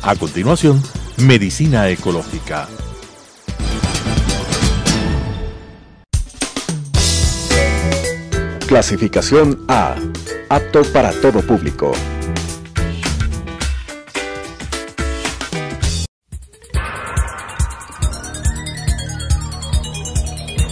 A continuación, Medicina Ecológica. Clasificación A. Apto para todo público.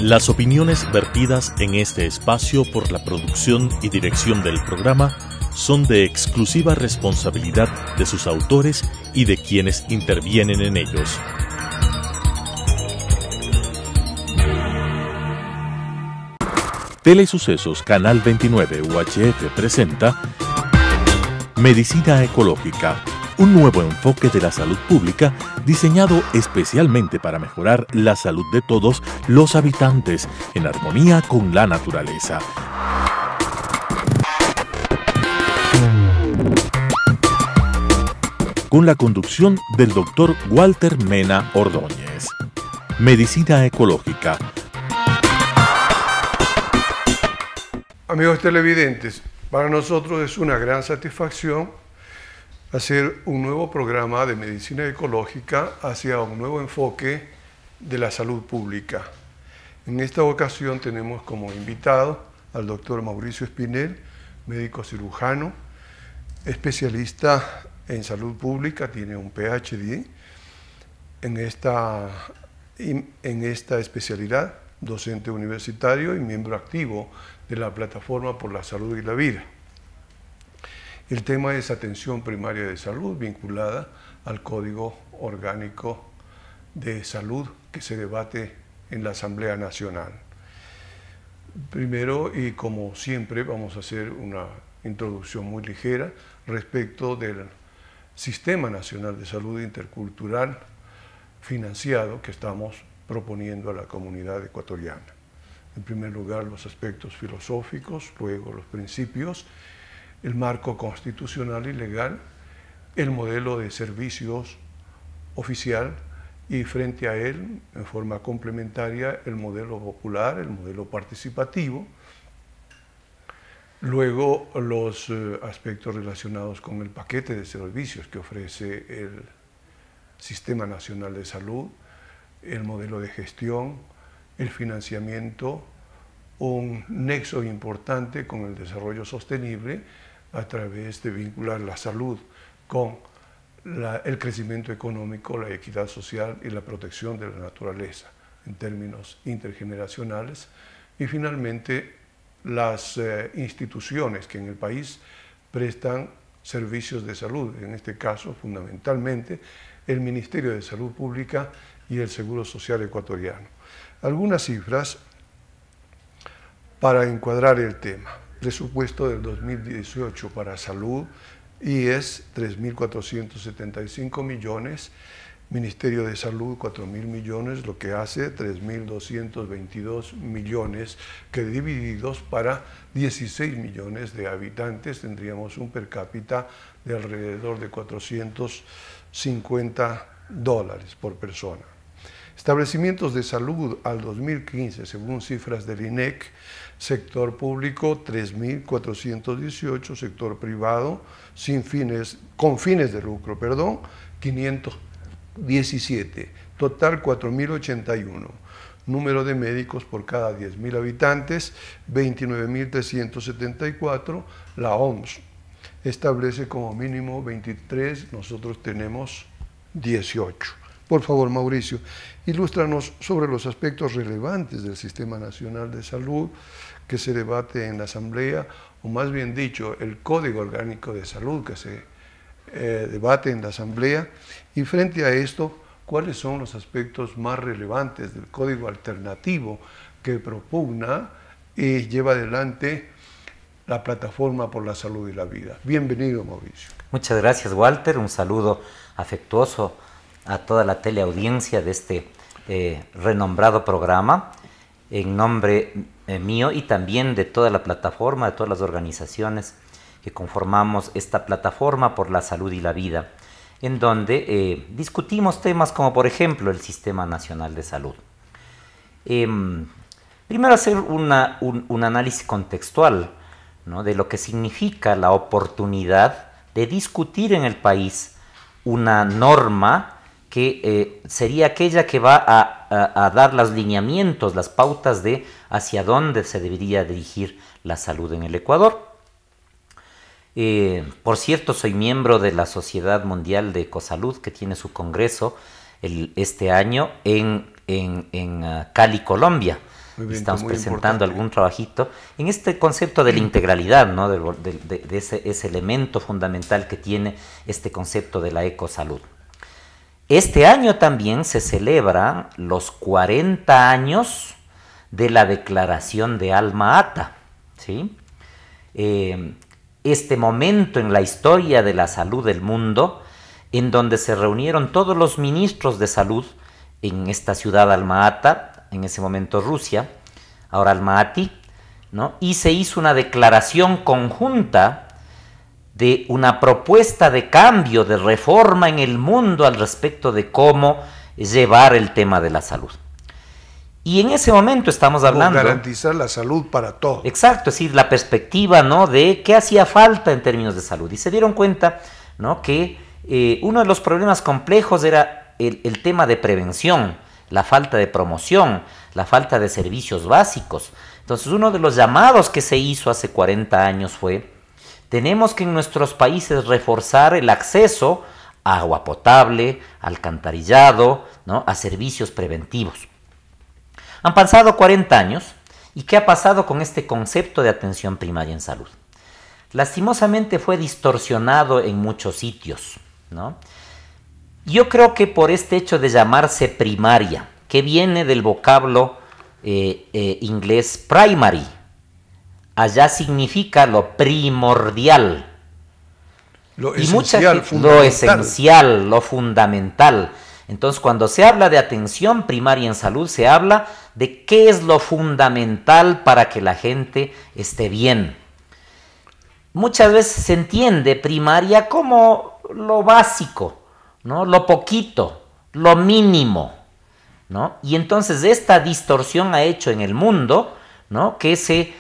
Las opiniones vertidas en este espacio por la producción y dirección del programa son de exclusiva responsabilidad de sus autores y de quienes intervienen en ellos. Telesucesos Canal 29 UHF presenta Medicina Ecológica, un nuevo enfoque de la salud pública diseñado especialmente para mejorar la salud de todos los habitantes en armonía con la naturaleza. Con la conducción del Dr. Walter Mena Ordóñez. Medicina Ecológica. Amigos televidentes, para nosotros es una gran satisfacción hacer un nuevo programa de medicina ecológica hacia un nuevo enfoque de la salud pública. En esta ocasión tenemos como invitado al doctor Mauricio Espinel, médico cirujano, especialista en salud pública, tiene un PhD en esta especialidad, docente universitario y miembro activo de la Plataforma por la Salud y la Vida. El tema es atención primaria de salud vinculada al Código Orgánico de Salud que se debate en la Asamblea Nacional. Primero, y como siempre, vamos a hacer una introducción muy ligera respecto del Sistema Nacional de Salud Intercultural financiado que estamos proponiendo a la comunidad ecuatoriana. En primer lugar, los aspectos filosóficos, luego los principios, el marco constitucional y legal, el modelo de servicios oficial y frente a él, en forma complementaria, el modelo popular, el modelo participativo, luego los aspectos relacionados con el paquete de servicios que ofrece el Sistema Nacional de Salud, el modelo de gestión, el financiamiento, un nexo importante con el desarrollo sostenible a través de vincular la salud con el crecimiento económico, la equidad social y la protección de la naturaleza en términos intergeneracionales, y finalmente las instituciones que en el país prestan servicios de salud, en este caso fundamentalmente el Ministerio de Salud Pública y el Seguro Social Ecuatoriano. Algunas cifras para encuadrar el tema. Presupuesto del 2018 para salud y es 3.475 millones, Ministerio de Salud 4.000 millones, lo que hace 3.222 millones, que divididos para 16 millones de habitantes tendríamos un per cápita de alrededor de $450 por persona. Establecimientos de salud al 2015, según cifras del INEC, sector público 3.418, sector privado con fines de lucro, 517, total 4.081. Número de médicos por cada 10.000 habitantes, 29.374. La OMS establece como mínimo 23, nosotros tenemos 18. Por favor, Mauricio, ilústranos sobre los aspectos relevantes del Sistema Nacional de Salud que se debate en la Asamblea, o más bien dicho, el Código Orgánico de Salud que se debate en la Asamblea, y frente a esto, ¿cuáles son los aspectos más relevantes del Código Alternativo que propugna y lleva adelante la Plataforma por la Salud y la Vida? Bienvenido, Mauricio. Muchas gracias, Walter. Un saludo afectuoso a toda la teleaudiencia de este renombrado programa, en nombre mío y también de toda la plataforma, de todas las organizaciones que conformamos esta Plataforma por la Salud y la Vida, en donde discutimos temas como, por ejemplo, el Sistema Nacional de Salud. Primero hacer un análisis contextual, ¿no?, de lo que significa la oportunidad de discutir en el país una norma que sería aquella que va a dar los lineamientos, las pautas de hacia dónde se debería dirigir la salud en el Ecuador. Por cierto, soy miembro de la Sociedad Mundial de Ecosalud, que tiene su congreso este año en Cali, Colombia. Estamos presentando algún trabajito en este concepto de la integralidad, ¿no? de ese elemento fundamental que tiene este concepto de la ecosalud. Este año también se celebran los 40 años de la Declaración de Alma-Ata, ¿sí? Este momento en la historia de la salud del mundo, en donde se reunieron todos los ministros de salud en esta ciudad Alma-Ata, en ese momento Rusia, ahora Almaty, ¿no? Y se hizo una declaración conjunta de una propuesta de cambio, de reforma en el mundo al respecto de cómo llevar el tema de la salud. Y en ese momento estamos hablando... garantizar la salud para todos. Exacto, es decir, la perspectiva, ¿no?, de qué hacía falta en términos de salud. Y se dieron cuenta, ¿no?, que uno de los problemas complejos era el tema de prevención, la falta de promoción, la falta de servicios básicos. Entonces, uno de los llamados que se hizo hace 40 años fue: tenemos que en nuestros países reforzar el acceso a agua potable, alcantarillado, ¿no?, a servicios preventivos. Han pasado 40 años, ¿y qué ha pasado con este concepto de atención primaria en salud? Lastimosamente fue distorsionado en muchos sitios, ¿no? Yo creo que por este hecho de llamarse primaria, que viene del vocablo inglés primary, allá significa lo primordial, lo esencial, lo fundamental. Entonces, cuando se habla de atención primaria en salud, se habla de qué es lo fundamental para que la gente esté bien. Muchas veces se entiende primaria como lo básico, ¿no?, lo poquito, lo mínimo, ¿no? Y entonces esta distorsión ha hecho en el mundo, ¿no?, que se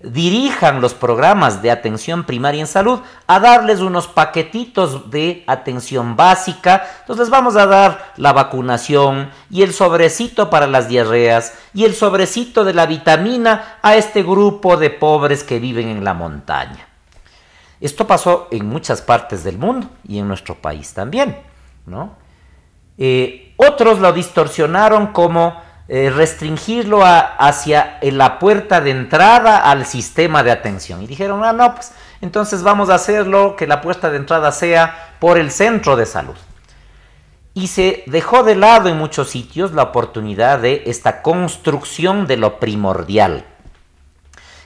dirijan los programas de atención primaria en salud a darles unos paquetitos de atención básica. Entonces les vamos a dar la vacunación y el sobrecito para las diarreas y el sobrecito de la vitamina a este grupo de pobres que viven en la montaña. Esto pasó en muchas partes del mundo y en nuestro país también, ¿no? Otros lo distorsionaron como restringirlo hacia la puerta de entrada al sistema de atención. Y dijeron, no, pues entonces vamos a hacerlo que la puerta de entrada sea por el centro de salud. Y se dejó de lado en muchos sitios la oportunidad de esta construcción de lo primordial.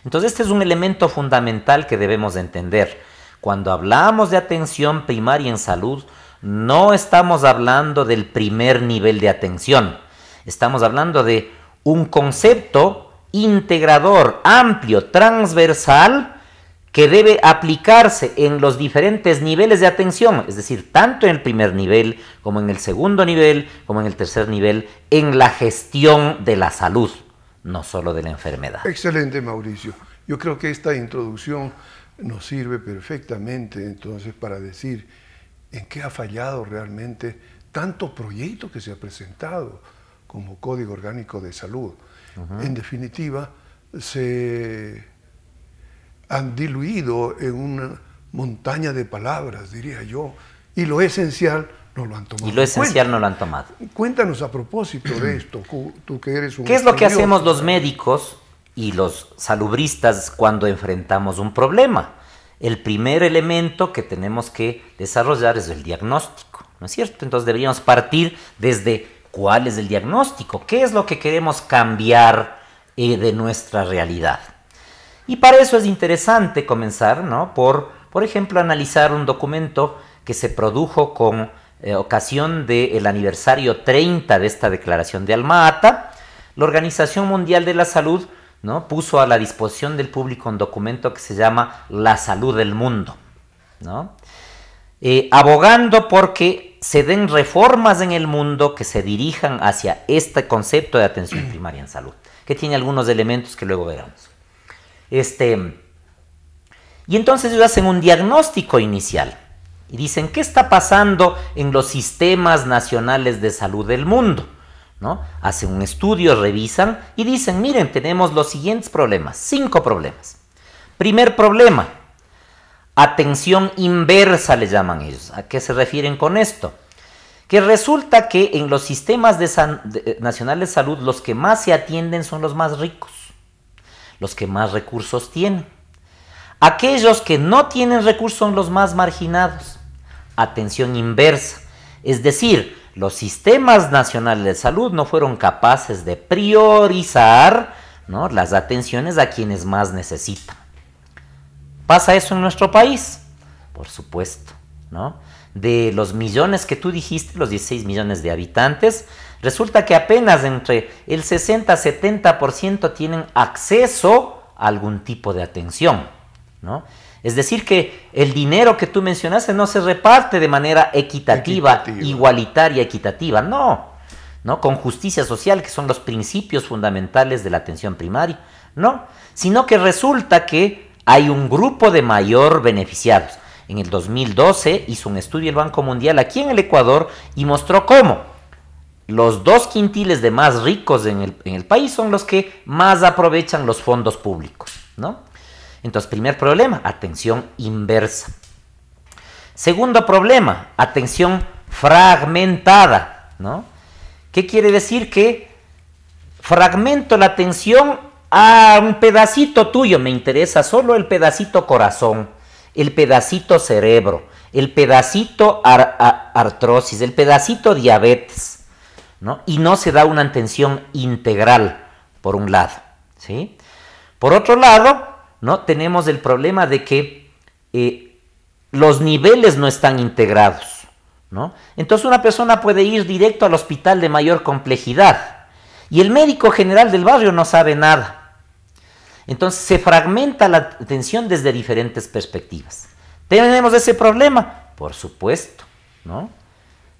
Entonces este es un elemento fundamental que debemos entender. Cuando hablamos de atención primaria en salud, no estamos hablando del primer nivel de atención. Estamos hablando de un concepto integrador, amplio, transversal, que debe aplicarse en los diferentes niveles de atención, es decir, tanto en el primer nivel, como en el segundo nivel, como en el tercer nivel, en la gestión de la salud, no solo de la enfermedad. Excelente, Mauricio. Yo creo que esta introducción nos sirve perfectamente entonces para decir en qué ha fallado realmente tanto proyecto que se ha presentado como Código Orgánico de Salud. En definitiva, se han diluido en una montaña de palabras, diría yo, y lo esencial no lo han tomado. Cuéntanos a propósito de esto, tú que eres un... ¿Qué es lo que hacemos los médicos y los salubristas cuando enfrentamos un problema? El primer elemento que tenemos que desarrollar es el diagnóstico, ¿no es cierto? Entonces deberíamos partir desde cuál es el diagnóstico, qué es lo que queremos cambiar de nuestra realidad. Y para eso es interesante comenzar, ¿no?, por ejemplo, analizar un documento que se produjo con ocasión del aniversario 30 de esta Declaración de Alma-Ata. La Organización Mundial de la Salud, ¿no?, puso a la disposición del público un documento que se llama La Salud del Mundo, ¿no?, abogando porque se den reformas en el mundo que se dirijan hacia este concepto de atención primaria en salud, que tiene algunos elementos que luego veremos. Y entonces ellos hacen un diagnóstico inicial, y dicen, ¿qué está pasando en los sistemas nacionales de salud del mundo? ¿No? Hacen un estudio, revisan y dicen, miren, tenemos los siguientes problemas, 5 problemas. Primer problema, atención inversa le llaman ellos. ¿A qué se refieren con esto? Que resulta que en los sistemas nacionales de salud los que más se atienden son los más ricos, los que más recursos tienen. Aquellos que no tienen recursos son los más marginados. Atención inversa, es decir, los sistemas nacionales de salud no fueron capaces de priorizar, ¿no?, las atenciones a quienes más necesitan. ¿Pasa eso en nuestro país? Por supuesto, ¿no? De los millones que tú dijiste, los 16 millones de habitantes, resulta que apenas entre el 60-70% tienen acceso a algún tipo de atención, ¿no? Es decir, que el dinero que tú mencionaste no se reparte de manera equitativa. Igualitaria, equitativa, no, con justicia social, que son los principios fundamentales de la atención primaria, no, sino que resulta que hay un grupo de mayor beneficiados. En el 2012 hizo un estudio el Banco Mundial aquí en el Ecuador y mostró cómo los 2 quintiles de más ricos en el país son los que más aprovechan los fondos públicos, ¿no? Entonces, primer problema, atención inversa. Segundo problema, atención fragmentada, ¿no? ¿Qué quiere decir? Que fragmento la atención a un pedacito tuyo, me interesa solo el pedacito corazón, el pedacito cerebro, el pedacito artrosis, el pedacito diabetes, ¿no? Y no se da una atención integral, por un lado, ¿sí? Por otro lado, ¿no?, tenemos el problema de que los niveles no están integrados, ¿no? Entonces una persona puede ir directo al hospital de mayor complejidad y el médico general del barrio no sabe nada. Entonces se fragmenta la atención desde diferentes perspectivas. ¿Tenemos ese problema? Por supuesto, ¿no?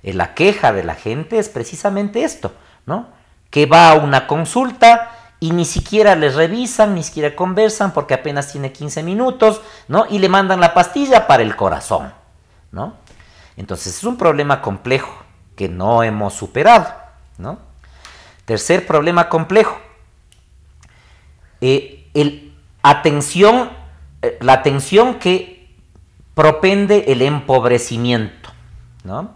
La queja de la gente es precisamente esto, ¿no? Que va a una consulta y ni siquiera les revisan, ni siquiera conversan porque apenas tiene 15 minutos, ¿no? Y le mandan la pastilla para el corazón, ¿no? Entonces es un problema complejo que no hemos superado, ¿no? Tercer problema complejo, la atención que propende el empobrecimiento, ¿no?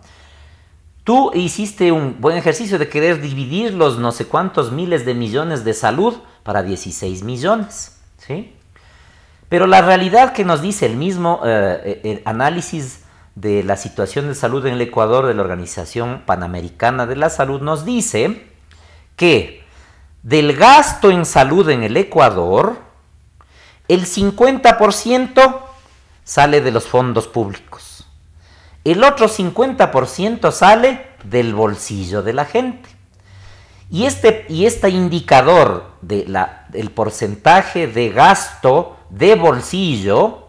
Tú hiciste un buen ejercicio de querer dividir los no sé cuántos miles de millones de salud para 16 millones, ¿sí? Pero la realidad que nos dice el mismo análisis de la situación de salud en el Ecuador de la Organización Panamericana de la Salud nos dice que del gasto en salud en el Ecuador, el 50% sale de los fondos públicos. El otro 50% sale del bolsillo de la gente. Y este indicador del porcentaje de gasto de bolsillo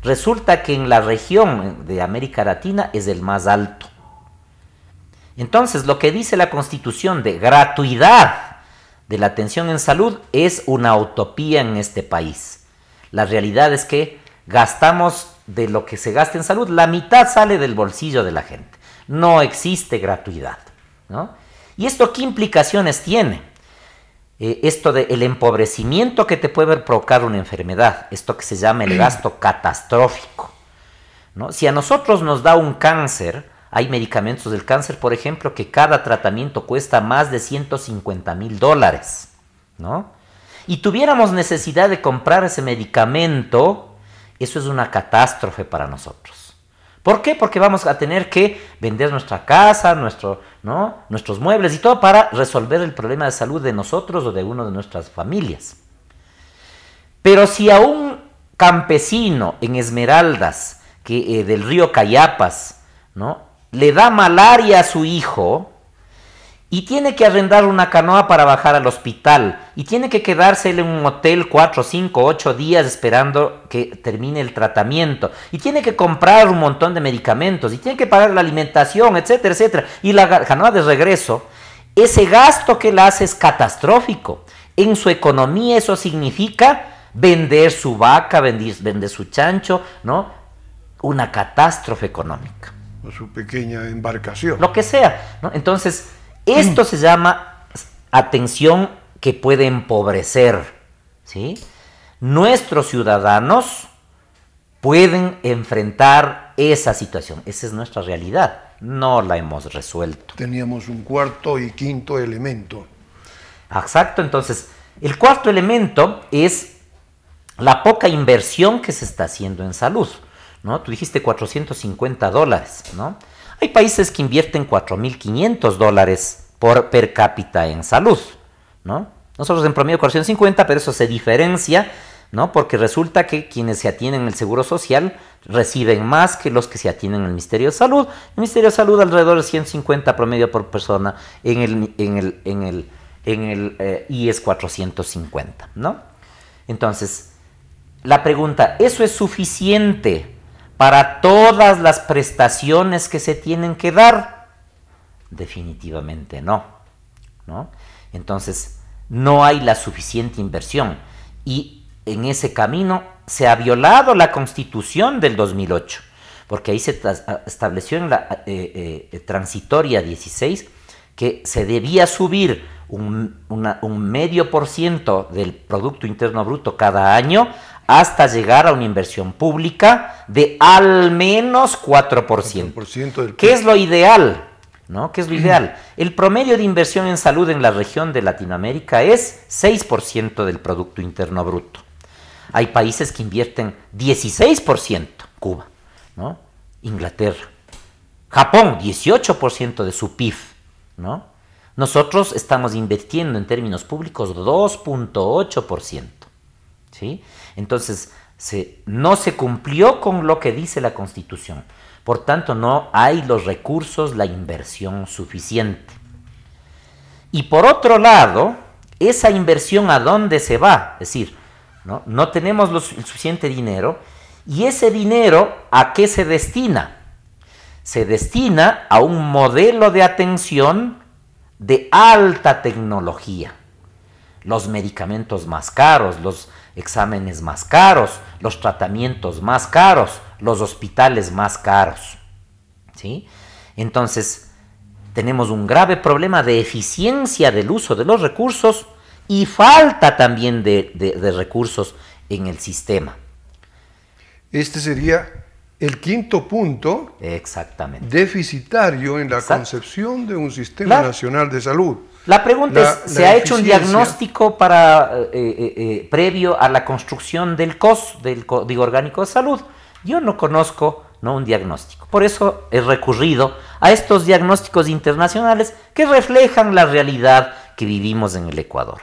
resulta que en la región de América Latina es el más alto. Entonces, lo que dice la Constitución de gratuidad de la atención en salud es una utopía en este país. La realidad es que gastamos de lo que se gasta en salud, la mitad sale del bolsillo de la gente. No existe gratuidad, ¿no? ¿Y esto qué implicaciones tiene? Esto del empobrecimiento que te puede provocar una enfermedad, esto que se llama el gasto catastrófico, ¿no? Si a nosotros nos da un cáncer, hay medicamentos del cáncer, por ejemplo, que cada tratamiento cuesta más de $150,000, ¿no? Y tuviéramos necesidad de comprar ese medicamento, eso es una catástrofe para nosotros. ¿Por qué? Porque vamos a tener que vender nuestra casa, nuestros muebles y todo para resolver el problema de salud de nosotros o de una de nuestras familias. Pero si a un campesino en Esmeraldas, del río Cayapas, ¿no?, le da malaria a su hijo y tiene que arrendar una canoa para bajar al hospital y tiene que quedarse en un hotel 4, 5, 8 días esperando que termine el tratamiento y tiene que comprar un montón de medicamentos y tiene que pagar la alimentación, etcétera, etcétera, y la canoa de regreso, ese gasto que él hace es catastrófico. En su economía eso significa vender su vaca, vender su chancho, ¿no? una catástrofe económica. O su pequeña embarcación. Lo que sea, ¿no? Entonces, esto se llama atención que puede empobrecer, ¿sí? Nuestros ciudadanos pueden enfrentar esa situación. Esa es nuestra realidad. No la hemos resuelto. Teníamos un cuarto y quinto elemento. Exacto. Entonces, el cuarto elemento es la poca inversión que se está haciendo en salud, ¿no? Tú dijiste $450, ¿no? Hay países que invierten $4.500 per cápita en salud, ¿no? Nosotros en promedio 450, pero eso se diferencia, ¿no? Porque resulta que quienes se atienen en el Seguro Social reciben más que los que se atienen en el Ministerio de Salud. El Ministerio de Salud alrededor de 150 promedio por persona, en el IES 450, ¿no? Entonces, la pregunta, ¿eso es suficiente para todas las prestaciones que se tienen que dar? Definitivamente no, ¿no? Entonces, no hay la suficiente inversión y en ese camino se ha violado la Constitución del 2008, porque ahí se estableció en la transitoria 16 que se debía subir un 0,5% del Producto Interno Bruto cada año hasta llegar a una inversión pública de al menos 4%. ¿Qué es lo ideal? ¿No? ¿Qué es lo ideal? El promedio de inversión en salud en la región de Latinoamérica es 6% del Producto Interno Bruto. Hay países que invierten 16%, Cuba, ¿no? Inglaterra. Japón, 18% de su PIB, ¿no? Nosotros estamos invirtiendo en términos públicos 2,8%, ¿sí? Entonces, no se cumplió con lo que dice la Constitución. Por tanto, no hay los recursos, la inversión suficiente. Y por otro lado, esa inversión, ¿a dónde se va? Es decir, no tenemos el suficiente dinero. ¿Y ese dinero a qué se destina? Se destina a un modelo de atención de alta tecnología. Los medicamentos más caros, los exámenes más caros, los tratamientos más caros, los hospitales más caros, ¿sí? Entonces, tenemos un grave problema de eficiencia del uso de los recursos y falta también de recursos en el sistema. Este sería el quinto punto. Exactamente. Deficitario en la concepción de un sistema nacional de salud. La pregunta es, ¿se ha hecho un diagnóstico previo a la construcción del COS, del Código Orgánico de Salud? Yo no conozco un diagnóstico. Por eso he recurrido a estos diagnósticos internacionales que reflejan la realidad que vivimos en el Ecuador.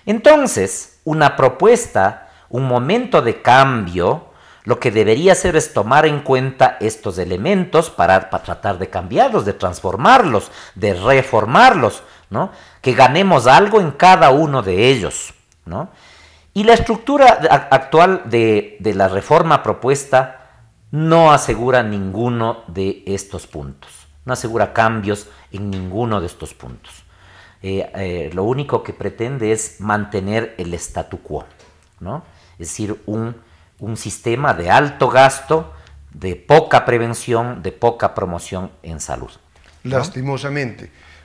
Entonces, una propuesta, un momento de cambio, lo que debería hacer es tomar en cuenta estos elementos para tratar de cambiarlos, de transformarlos, de reformarlos, ¿no? Que ganemos algo en cada uno de ellos, ¿no? Y la estructura actual de la reforma propuesta no asegura ninguno de estos puntos, no asegura cambios en ninguno de estos puntos. Lo único que pretende es mantener el statu quo, ¿no? Es decir, un sistema de alto gasto, de poca prevención, de poca promoción en salud, ¿no?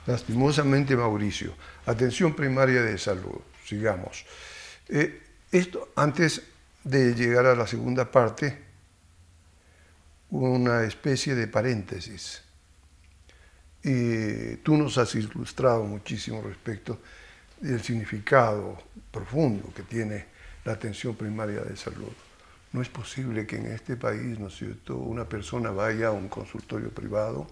Lastimosamente, Mauricio, atención primaria de salud, sigamos. Esto, antes de llegar a la segunda parte, una especie de paréntesis. Y tú nos has ilustrado muchísimo respecto del significado profundo que tiene la atención primaria de salud. No es posible que en este país, ¿no es cierto?, una persona vaya a un consultorio privado,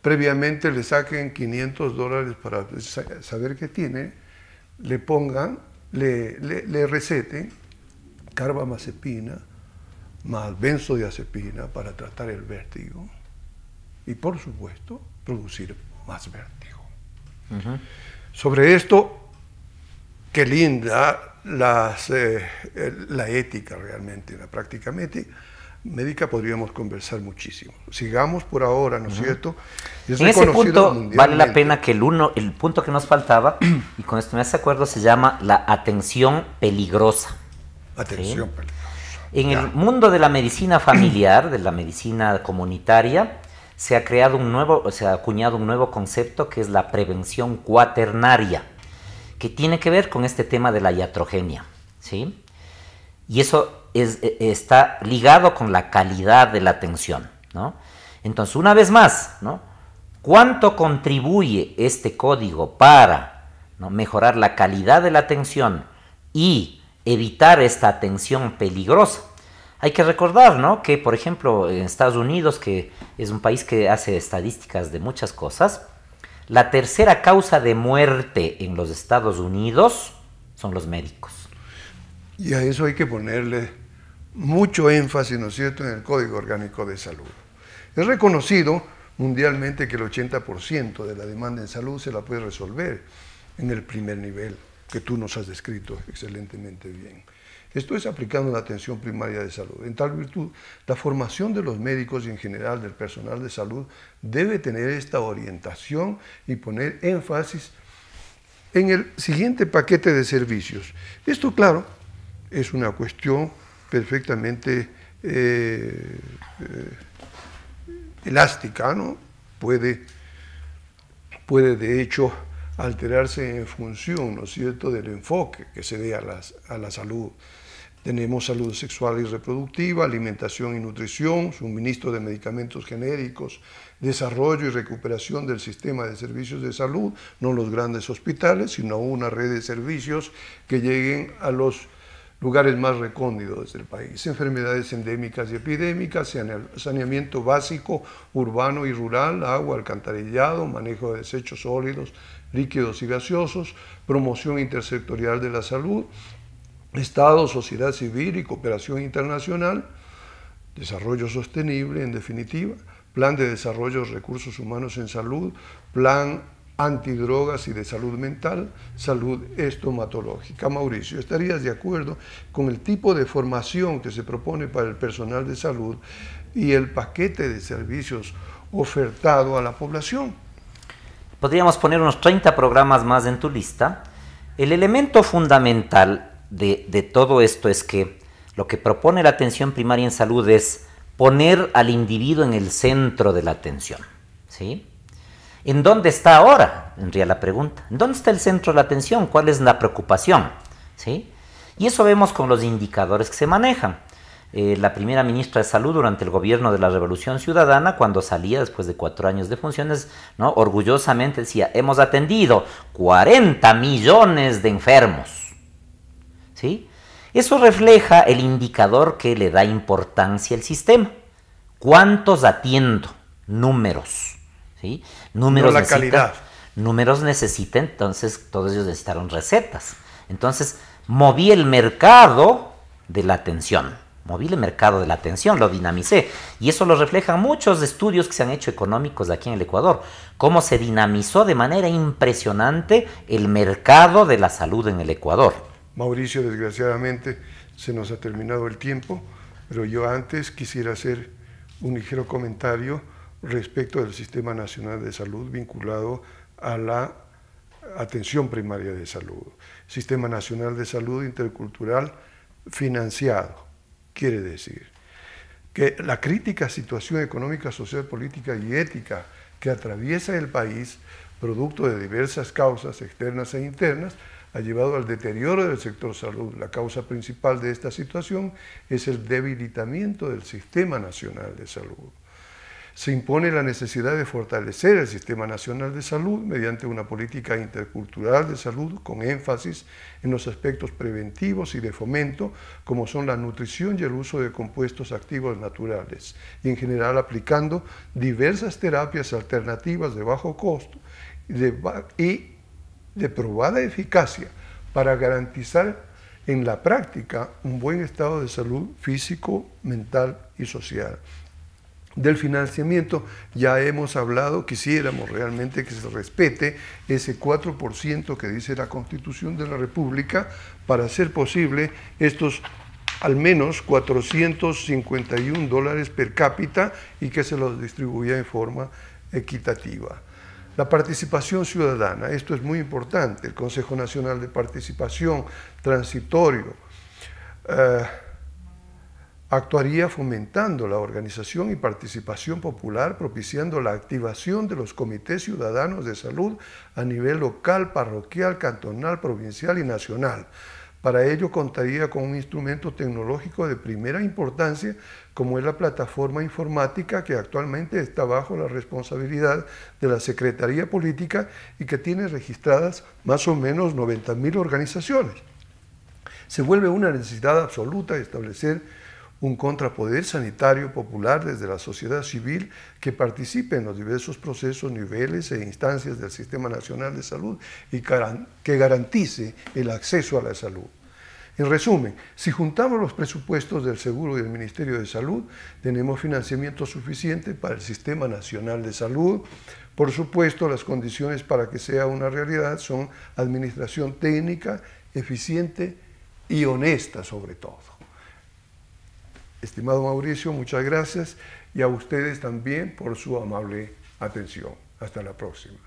previamente le saquen $500 para saber qué tiene, le pongan, le receten carbamazepina más benzodiazepina para tratar el vértigo y, por supuesto, producir más vértigo. Sobre esto, qué linda la ética realmente, la práctica médica podríamos conversar muchísimo. Sigamos por ahora, ¿no es cierto? Es en ese punto vale la pena que el punto que nos faltaba, y con esto me hace acuerdo, se llama la atención peligrosa. Atención peligrosa. En el mundo de la medicina familiar, de la medicina comunitaria, se ha acuñado un nuevo concepto que es la prevención cuaternaria, que tiene que ver con este tema de la iatrogenia, ¿sí? Y eso está ligado con la calidad de la atención, ¿no? Entonces, una vez más, ¿no? ¿Cuánto contribuye este código para, ¿no?, mejorar la calidad de la atención y evitar esta atención peligrosa? Hay que recordar, ¿no?, que, por ejemplo, en Estados Unidos, que es un país que hace estadísticas de muchas cosas, la tercera causa de muerte en los Estados Unidos son los médicos. Y a eso hay que ponerle mucho énfasis, ¿no es cierto?, en el Código Orgánico de Salud. Es reconocido mundialmente que el 80% de la demanda en salud se la puede resolver en el primer nivel, que tú nos has descrito excelentemente bien. Esto es aplicando la atención primaria de salud. En tal virtud, la formación de los médicos y en general del personal de salud debe tener esta orientación y poner énfasis en el siguiente paquete de servicios. Esto, claro, es una cuestión perfectamente elástica, ¿no? Puede de hecho alterarse en función, ¿no es cierto?, del enfoque que se dé a la salud. Tenemos salud sexual y reproductiva, alimentación y nutrición, suministro de medicamentos genéricos, desarrollo y recuperación del sistema de servicios de salud, no los grandes hospitales, sino una red de servicios que lleguen a los lugares más recónditos del país, enfermedades endémicas y epidémicas, saneamiento básico, urbano y rural, agua, alcantarillado, manejo de desechos sólidos, líquidos y gaseosos, promoción intersectorial de la salud, Estado, sociedad civil y cooperación internacional, desarrollo sostenible, en definitiva, plan de desarrollo de recursos humanos en salud, plan antidrogas y de salud mental, salud estomatológica. Mauricio, ¿estarías de acuerdo con el tipo de formación que se propone para el personal de salud y el paquete de servicios ofertado a la población? Podríamos poner unos 30 programas más en tu lista. El elemento fundamental de todo esto es que lo que propone la atención primaria en salud es poner al individuo en el centro de la atención, ¿sí? ¿En dónde está ahora? Vendría la pregunta. ¿En dónde está el centro de la atención? ¿Cuál es la preocupación? ¿Sí? Y eso vemos con los indicadores que se manejan. La primera ministra de Salud durante el gobierno de la Revolución Ciudadana, cuando salía después de 4 años de funciones, ¿no?, orgullosamente decía, hemos atendido 40 millones de enfermos. ¿Sí? Eso refleja el indicador que le da importancia al sistema. ¿Cuántos atiendo? Números. ¿Sí? Números no la calidad. Números necesitan, entonces todos ellos necesitaron recetas. Entonces moví el mercado de la atención. Moví el mercado de la atención, lo dinamicé. Y eso lo reflejan muchos estudios que se han hecho económicos aquí en el Ecuador. Cómo se dinamizó de manera impresionante el mercado de la salud en el Ecuador. Mauricio, desgraciadamente se nos ha terminado el tiempo, pero yo antes quisiera hacer un ligero comentario respecto del Sistema Nacional de Salud vinculado a la atención primaria de salud. Sistema Nacional de Salud Intercultural financiado. Quiere decir que la crítica situación económica, social, política y ética que atraviesa el país, producto de diversas causas externas e internas, ha llevado al deterioro del sector salud. La causa principal de esta situación es el debilitamiento del Sistema Nacional de Salud. Se impone la necesidad de fortalecer el Sistema Nacional de Salud mediante una política intercultural de salud con énfasis en los aspectos preventivos y de fomento, como son la nutrición y el uso de compuestos activos naturales, y en general aplicando diversas terapias alternativas de bajo costo y de probada eficacia para garantizar en la práctica un buen estado de salud físico, mental y social. Del financiamiento ya hemos hablado, quisiéramos realmente que se respete ese 4% que dice la Constitución de la República para hacer posible estos al menos $451 per cápita y que se los distribuya en forma equitativa. La participación ciudadana, esto es muy importante, el Consejo Nacional de Participación Transitorio, Actuaría fomentando la organización y participación popular, propiciando la activación de los comités ciudadanos de salud a nivel local, parroquial, cantonal, provincial y nacional. Para ello contaría con un instrumento tecnológico de primera importancia, como es la plataforma informática que actualmente está bajo la responsabilidad de la Secretaría Política y que tiene registradas más o menos 90.000 organizaciones. Se vuelve una necesidad absoluta establecer un contrapoder sanitario popular desde la sociedad civil que participe en los diversos procesos, niveles e instancias del Sistema Nacional de Salud y que garantice el acceso a la salud. En resumen, si juntamos los presupuestos del Seguro y del Ministerio de Salud, tenemos financiamiento suficiente para el Sistema Nacional de Salud. Por supuesto, las condiciones para que sea una realidad son administración técnica, eficiente y honesta sobre todo. Estimado Mauricio, muchas gracias y a ustedes también por su amable atención. Hasta la próxima.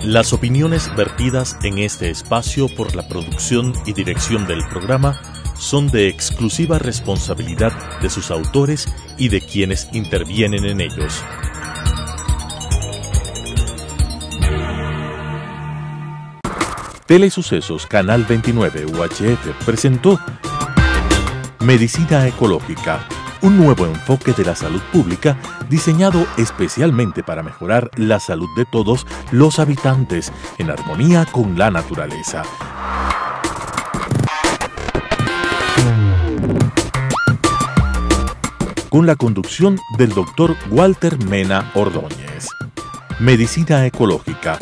Las opiniones vertidas en este espacio por la producción y dirección del programa son de exclusiva responsabilidad de sus autores y de quienes intervienen en ellos. Telesucesos Canal 29 UHF presentó Medicina Ecológica, un nuevo enfoque de la salud pública diseñado especialmente para mejorar la salud de todos los habitantes en armonía con la naturaleza. Con la conducción del Dr. Walter Mena Ordóñez. Medicina Ecológica,